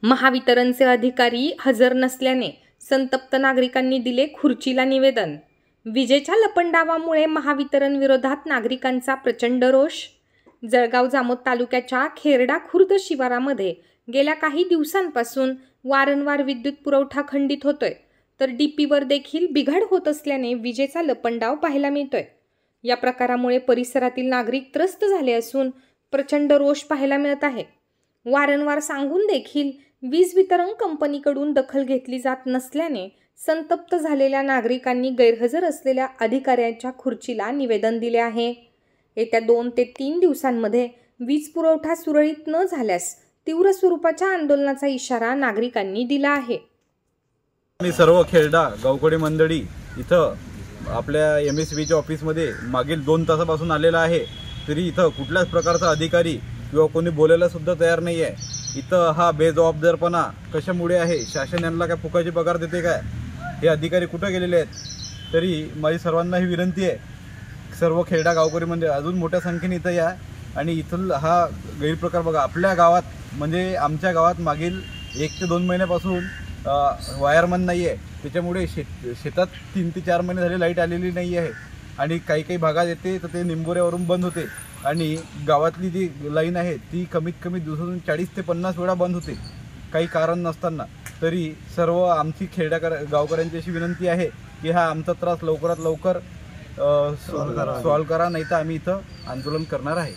महावितरणचे अधिकारी हजर नसल्याने संतप्त नागरिकांनी दिले खुर्चीला निवेदन। विजेच्या लपंडावामुळे महावितरण विरोधात नागरिकांचा प्रचंड रोष। जळगाव जामोद तालुक्याच्या खेरडा खुर्द शिवारामध्ये गेल्या काही दिवसांपासून वारंवार विद्युत पुरवठा खंडित होतोय, तर डीपीवर देखील बिघाड होत असल्याने विजेचा लपंडाव पाहायला मिळतोय। या प्रकारामुळे परिसरातील नागरिक त्रस्त झाले असून प्रचंड रोष पाहायला मिळत आहे। वारंवार सांगून देखील वीज वितरण कंपनीकडून दखल घेतली जात नसल्याने संतप्त झालेल्या नागरिकांनी गैरहजर असलेल्या अधिकाऱ्यांच्या खुर्चीला निवेदन दिले आहे। येत्या 2 ते 3 दिवसांमध्ये वीज पुरवठा सुरळीत न झाल्यास तीव्र स्वरूपाच्या आंदोलनाचा इशारा नागरिकांनी दिला आहे। मी सर्व खेरडा गावकरी मंडळी इथं आपल्या MSVच्या ऑफिसमध्ये मागील 2 तासापासून आलेला आहे, तरी इथं कुठल्याच प्रकारचा अधिकारी किंवा कोणी बोलायला सुद्धा तयार नाही आहे। इथं हा बेजबाबदारपणा कशामुळे आहे? शासन यांना काय फुकाची पगार देते काय? हे अधिकारी कुठं गेलेले आहेत? तरी माझी सर्वांना ही विनंती आहे, सर्व खेरडा गावकरी मंडळ अजून मोठ्या संख्येने इथं या आणि इथं हा गैरप्रकार बघा। आपल्या गावात म्हणजे आमच्या गावात मागील 1 ते 2 महिन्यापासून वायरमन नाही आहे, त्याच्यामुळे शेतात 3 ते 4 महिने झाले लाईट आलेली नाही आहे आणि काही भागात येते तर ते निंबोऱ्यावरून बंद होते आणि गावातली जी लाईन आहे ती कमीत कमी दिवसातून 40 ते 50 वेळा बंद होते काही कारण नसताना। तरी सर्व आमची खेरडा गावकऱ्यांची अशी विनंती आहे की हा आमचा त्रास लवकरात लवकर सॉल्व्ह करा, नाही तर आम्ही इथं आंदोलन करणार आहे।